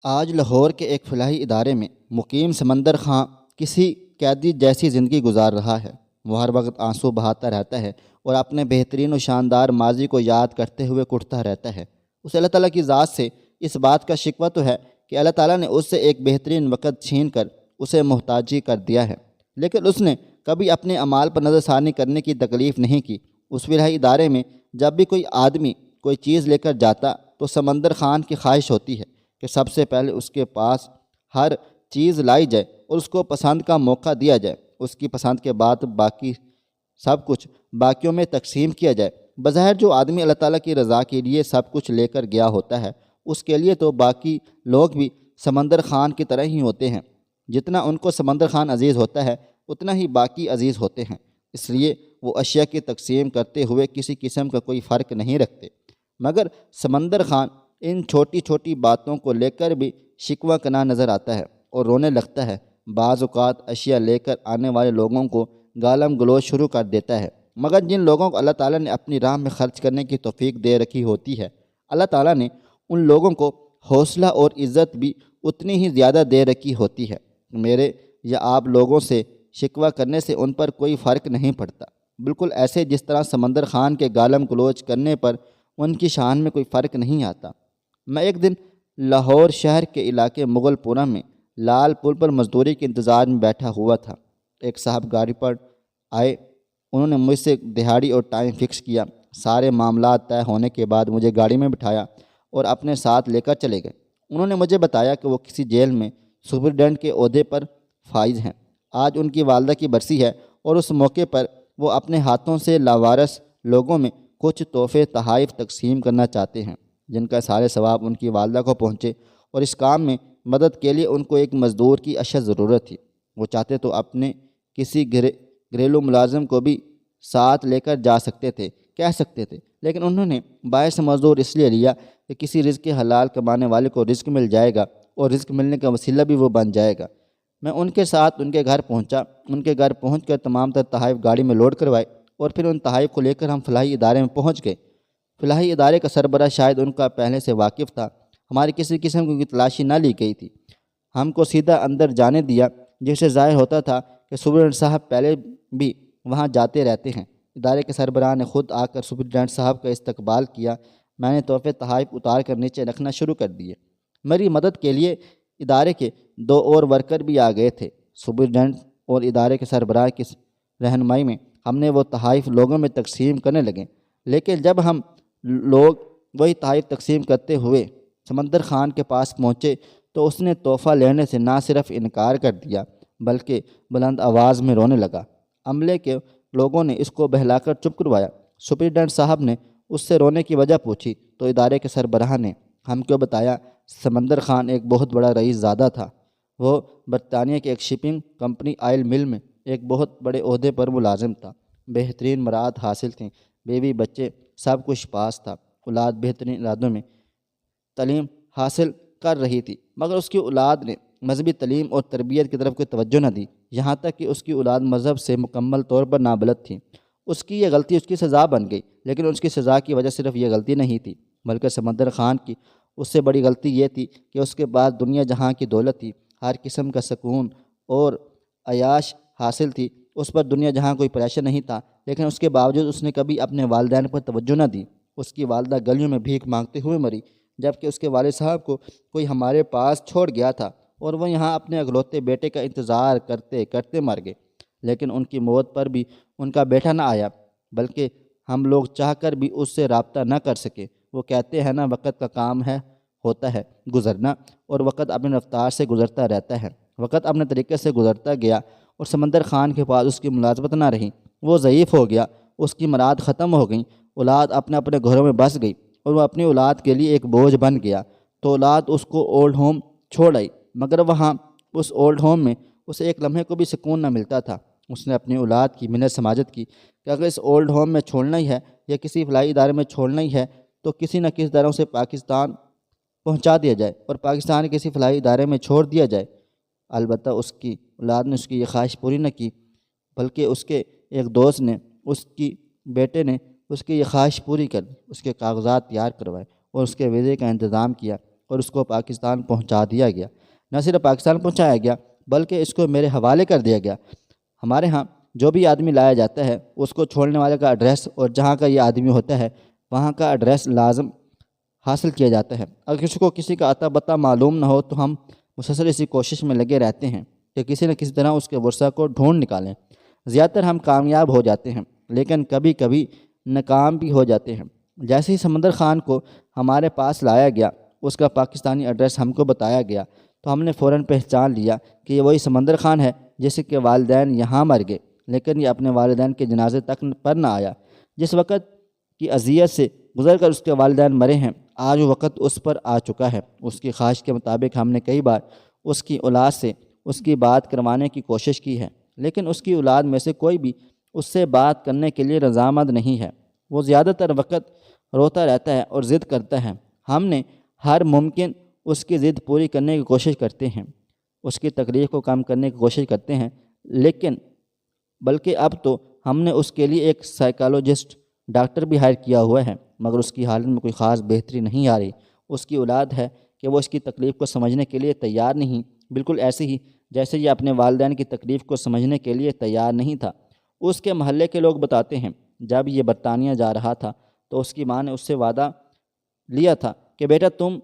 آج لاہور کے ایک فلاحی ادارے میں مقیم سمندر خاں کسی قیدی جیسی زندگی گزار رہا ہے۔ وہ ہر وقت آنسو بہاتا رہتا ہے اور اپنے بہترین و شاندار ماضی کو یاد کرتے ہوئے کٹتا رہتا ہے۔ اسے اللہ تعالیٰ کی ذات سے اس بات کا شکوہ تو ہے کہ اللہ تعالیٰ نے اس سے ایک بہترین وقت چھین کر اسے محتاجی کر دیا ہے، لیکن اس نے کبھی اپنے اعمال پر نظر ثانی کرنے کی تکلیف نہیں کی۔ اس فلاحی ادارے میں جب بھی کوئی آدمی کوئی چیز لے کر جاتا تو سمندر خان کی خواہش ہوتی ہے کہ سب سے پہلے اس کے پاس ہر چیز لائی جائے اور اس کو پسند کا موقع دیا جائے۔ اس کی پسند کے بعد باقی سب کچھ باقیوں میں تقسیم کیا جائے۔ بظاہر جو آدمی اللہ تعالیٰ کی رضا کے لیے سب کچھ لے کر گیا ہوتا ہے، اس کے لیے تو باقی لوگ بھی سمندر خان کی طرح ہی ہوتے ہیں۔ جتنا ان کو سمندر خان عزیز ہوتا ہے اتنا ہی باقی عزیز ہوتے ہیں، اس لیے وہ اشیاء کی تقسیم کرتے ہوئے کسی قسم کا کوئی فرق نہیں رکھتے۔ مگر سمندر خان ان چھوٹی چھوٹی باتوں کو لے کر بھی شکوہ کنا نظر آتا ہے اور رونے لگتا ہے۔ بعض اوقات اشیاء لے کر آنے والے لوگوں کو گالم گلوچ شروع کر دیتا ہے، مگر جن لوگوں کو اللہ تعالیٰ نے اپنی راہ میں خرچ کرنے کی توفیق دے رکھی ہوتی ہے، اللہ تعالیٰ نے ان لوگوں کو حوصلہ اور عزت بھی اتنی ہی زیادہ دے رکھی ہوتی ہے۔ میرے یا آپ لوگوں سے شکوہ کرنے سے ان پر کوئی فرق نہیں پڑتا، بالکل ایسے جس طرح سمندر خان کے گالم گلوچ کرنے پر ان کی شان میں کوئی فرق نہیں آتا۔ میں ایک دن لاہور شہر کے علاقے مغل پورہ میں لال پل پر مزدوری کے انتظار میں بیٹھا ہوا تھا۔ ایک صاحب گاڑی پر آئے، انہوں نے مجھ سے دہاڑی اور ٹائم فکس کیا۔ سارے معاملات طے ہونے کے بعد مجھے گاڑی میں بٹھایا اور اپنے ساتھ لے کر چلے گئے۔ انہوں نے مجھے بتایا کہ وہ کسی جیل میں سپرڈنٹ کے عہدے پر فائز ہیں۔ آج ان کی والدہ کی برسی ہے اور اس موقع پر وہ اپنے ہاتھوں سے لاوارث لوگوں میں کچھ تحفے تحائف تقسیم کرنا چاہتے ہیں، جن کا سارے ثواب ان کی والدہ کو پہنچے، اور اس کام میں مدد کے لیے ان کو ایک مزدور کی اشد ضرورت تھی۔ وہ چاہتے تو اپنے کسی گھریلو ملازم کو بھی ساتھ لے کر جا سکتے تھے، کہہ سکتے تھے، لیکن انہوں نے باعث مزدور اس لیے لیا کہ کسی رزق حلال کمانے والے کو رزق مل جائے گا اور رزق ملنے کا وسیلہ بھی وہ بن جائے گا۔ میں ان کے ساتھ ان کے گھر پہنچا۔ ان کے گھر پہنچ کر تمام تر تحائف گاڑی میں لوڈ کروائے اور پھر ان تحائف کو لے کر ہم فلاحی ادارے میں پہنچ گئے۔ فلاحی ادارے کا سربراہ شاید ان کا پہلے سے واقف تھا۔ ہماری کسی قسم کی تلاشی نہ لی گئی تھی، ہم کو سیدھا اندر جانے دیا، جس سے ظاہر ہوتا تھا کہ سپرڈنٹ صاحب پہلے بھی وہاں جاتے رہتے ہیں۔ ادارے کے سربراہ نے خود آ کر سپرڈنٹ صاحب کا استقبال کیا۔ میں نے تحفے تحائف اتار کر نیچے رکھنا شروع کر دیے۔ میری مدد کے لیے ادارے کے 2 اور ورکر بھی آ گئے تھے۔ سپرڈنٹ اور ادارے کے سربراہ کی رہنمائی میں ہم نے وہ تحائف لوگوں میں تقسیم کرنے لگے، لیکن جب ہم لوگ وہی تحائف تقسیم کرتے ہوئے سمندر خان کے پاس پہنچے تو اس نے تحفہ لینے سے نہ صرف انکار کر دیا بلکہ بلند آواز میں رونے لگا۔ عملے کے لوگوں نے اس کو بہلا کر چپ کروایا۔ سپرڈنٹ صاحب نے اس سے رونے کی وجہ پوچھی تو ادارے کے سربراہ نے ہم کو بتایا سمندر خان ایک بہت بڑا رئیس زادہ تھا۔ وہ برطانیہ کی ایک شپنگ کمپنی آئل مل میں ایک بہت بڑے عہدے پر ملازم تھا۔ بہترین مراد حاصل تھیں، بیوی بچے سب کچھ پاس تھا۔ اولاد بہترین ارادوں میں تعلیم حاصل کر رہی تھی، مگر اس کی اولاد نے مذہبی تعلیم اور تربیت کی طرف کوئی توجہ نہ دی، یہاں تک کہ اس کی اولاد مذہب سے مکمل طور پر نابلد تھی۔ اس کی یہ غلطی اس کی سزا بن گئی، لیکن اس کی سزا کی وجہ صرف یہ غلطی نہیں تھی بلکہ سمندر خان کی اس سے بڑی غلطی یہ تھی کہ اس کے بعد دنیا جہاں کی دولت تھی، ہر قسم کا سکون اور عیاش حاصل تھی، اس پر دنیا جہاں کوئی پریشر نہیں تھا، لیکن اس کے باوجود اس نے کبھی اپنے والدین پر توجہ نہ دی۔ اس کی والدہ گلیوں میں بھیک مانگتے ہوئے مری، جبکہ اس کے والد صاحب کو کوئی ہمارے پاس چھوڑ گیا تھا اور وہ یہاں اپنے اکلوتے بیٹے کا انتظار کرتے کرتے مر گئے۔ لیکن ان کی موت پر بھی ان کا بیٹا نہ آیا، بلکہ ہم لوگ چاہ کر بھی اس سے رابطہ نہ کر سکے۔ وہ کہتے ہیں نا، وقت کا کام ہوتا ہے گزرنا، اور وقت اپنے رفتار سے گزرتا رہتا ہے۔ وقت اپنے طریقے سے گزرتا گیا اور سمندر خان کے پاس اس کی ملازمت نہ رہی۔ وہ ضعیف ہو گیا، اس کی مراد ختم ہو گئیں، اولاد اپنے اپنے گھروں میں بس گئی اور وہ اپنی اولاد کے لیے ایک بوجھ بن گیا۔ تو اولاد اس کو اولڈ ہوم چھوڑ آئی، مگر وہاں اس اولڈ ہوم میں اسے ایک لمحے کو بھی سکون نہ ملتا تھا۔ اس نے اپنی اولاد کی منت سماجت کی کہ اگر اس اولڈ ہوم میں چھوڑنا ہی ہے یا کسی فلاحی ادارے میں چھوڑنا ہی ہے تو کسی نہ کسی طرح سے پاکستان پہنچا دیا جائے اور پاکستان کے کسی فلاحی ادارے میں چھوڑ دیا جائے۔ البتہ اس کی اولاد نے اس کی یہ خواہش پوری نہ کی، بلکہ اس کے ایک دوست نے، اس کی بیٹے نے اس کی یہ خواہش پوری کر دی، اس کے کاغذات تیار کروائے اور اس کے ویزے کا انتظام کیا۔ اور اس کو پاکستان پہنچا دیا گیا۔ نہ صرف پاکستان پہنچایا گیا بلکہ اس کو میرے حوالے کر دیا گیا۔ ہمارے ہاں جو بھی آدمی لایا جاتا ہے اس کو چھوڑنے والے کا ایڈریس اور جہاں کا یہ آدمی ہوتا ہے وہاں کا ایڈریس لازم حاصل کیا جاتا ہے۔ اگر کسی کا اتا پتہ معلوم نہ ہو تو ہم مسلسل اسی کوشش میں لگے رہتے ہیں کہ کسی نہ کسی طرح اس کے ورثہ کو ڈھونڈ نکالیں۔ زیادہ تر ہم کامیاب ہو جاتے ہیں لیکن کبھی کبھی ناکام بھی ہو جاتے ہیں۔ جیسے ہی سمندر خان کو ہمارے پاس لایا گیا، اس کا پاکستانی ایڈریس ہم کو بتایا گیا تو ہم نے فوراً پہچان لیا کہ یہ وہی سمندر خان ہے جس کے والدین یہاں مر گئے، لیکن یہ اپنے والدین کے جنازے تک پر نہ آیا۔ جس وقت کی اذیت سے گزر کر اس کے والدین مرے ہیں، آج وہ وقت اس پر آ چکا ہے۔ اس کی خواہش کے مطابق ہم نے کئی بار اس کی اولاد سے اس کی بات کروانے کی کوشش کی ہے، لیکن اس کی اولاد میں سے کوئی بھی اس سے بات کرنے کے لیے رضامند نہیں ہے۔ وہ زیادہ تر وقت روتا رہتا ہے اور ضد کرتا ہے۔ ہم نے ہر ممکن اس کی ضد پوری کرنے کی کوشش کرتے ہیں، اس کی تکلیف کو کم کرنے کی کوشش کرتے ہیں، لیکن بلکہ اب تو ہم نے اس کے لیے ایک سائیکالوجسٹ ڈاکٹر بھی ہائر کیا ہوا ہے، مگر اس کی حالت میں کوئی خاص بہتری نہیں آ رہی۔ اس کی اولاد ہے کہ وہ اس کی تکلیف کو سمجھنے کے لیے تیار نہیں، بالکل ایسے ہی جیسے یہ اپنے والدین کی تکلیف کو سمجھنے کے لیے تیار نہیں تھا۔ اس کے محلے کے لوگ بتاتے ہیں جب یہ برطانیہ جا رہا تھا تو اس کی ماں نے اس سے وعدہ لیا تھا کہ بیٹا تم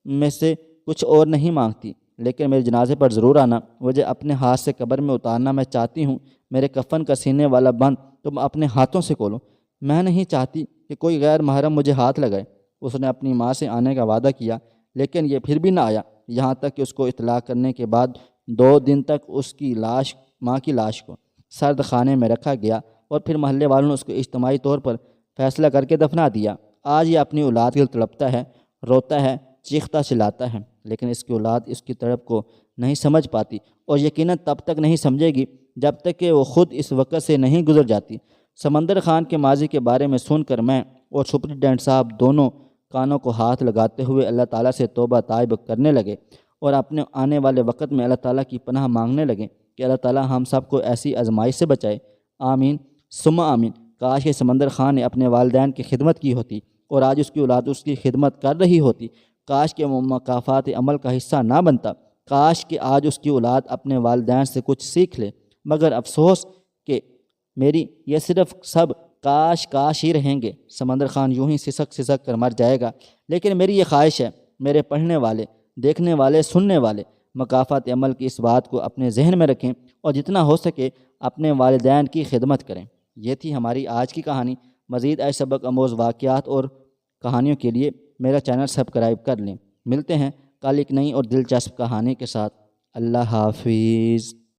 میں سے کچھ اور نہیں مانگتی، لیکن میرے جنازے پر ضرور آنا، مجھے اپنے ہاتھ سے قبر میں اتارنا میں چاہتی ہوں، میرے کفن کا سینے والا بند تم اپنے ہاتھوں سے کھولو، میں نہیں چاہتی کہ کوئی غیر محرم مجھے ہاتھ لگائے۔ اس نے اپنی ماں سے آنے کا وعدہ کیا لیکن یہ پھر بھی نہ آیا، یہاں تک کہ اس کو اطلاع کرنے کے بعد 2 دن تک اس کی لاش، ماں کی لاش کو سرد خانے میں رکھا گیا اور پھر محلے والوں نے اس کو اجتماعی طور پر فیصلہ کر کے دفنا دیا۔ آج یہ اپنی اولاد کے لیے تڑپتا ہے، روتا ہے، چیختا چلاتا ہے، لیکن اس کی اولاد اس کی تڑپ کو نہیں سمجھ پاتی اور یقیناً تب تک نہیں سمجھے گی جب تک کہ وہ خود اس وقت سے نہیں گزر جاتی۔ سمندر خان کے ماضی کے بارے میں سن کر میں اور سپرنٹینڈنٹ صاحب دونوں کانوں کو ہاتھ لگاتے ہوئے اللہ تعالیٰ سے توبہ طائب کرنے لگے اور اپنے آنے والے وقت میں اللہ تعالیٰ کی پناہ مانگنے لگے کہ اللہ تعالیٰ ہم سب کو ایسی آزمائش سے بچائے۔ آمین ثم آمین۔ کاش کہ سمندر خان نے اپنے والدین کی خدمت کی ہوتی اور آج اس کی اولاد اس کی خدمت کر رہی ہوتی۔ کاش کہ وہ مکافات عمل کا حصہ نہ بنتا۔ کاش کہ آج اس کی اولاد اپنے والدین سے کچھ سیکھ لے، مگر افسوس کہ میری یہ صرف سب کاش کاش ہی رہیں گے۔ سمندر خان یوں ہی سسک سسک کر مر جائے گا، لیکن میری یہ خواہش ہے میرے پڑھنے والے، دیکھنے والے، سننے والے مکافات عمل کی اس بات کو اپنے ذہن میں رکھیں اور جتنا ہو سکے اپنے والدین کی خدمت کریں۔ یہ تھی ہماری آج کی کہانی۔ مزید ایسے سبق آموز واقعات اور کہانیوں کے لیے میرا چینل سبسکرائب کر لیں۔ ملتے ہیں کل ایک نئی اور دلچسپ کہانی کے ساتھ۔ اللہ حافظ۔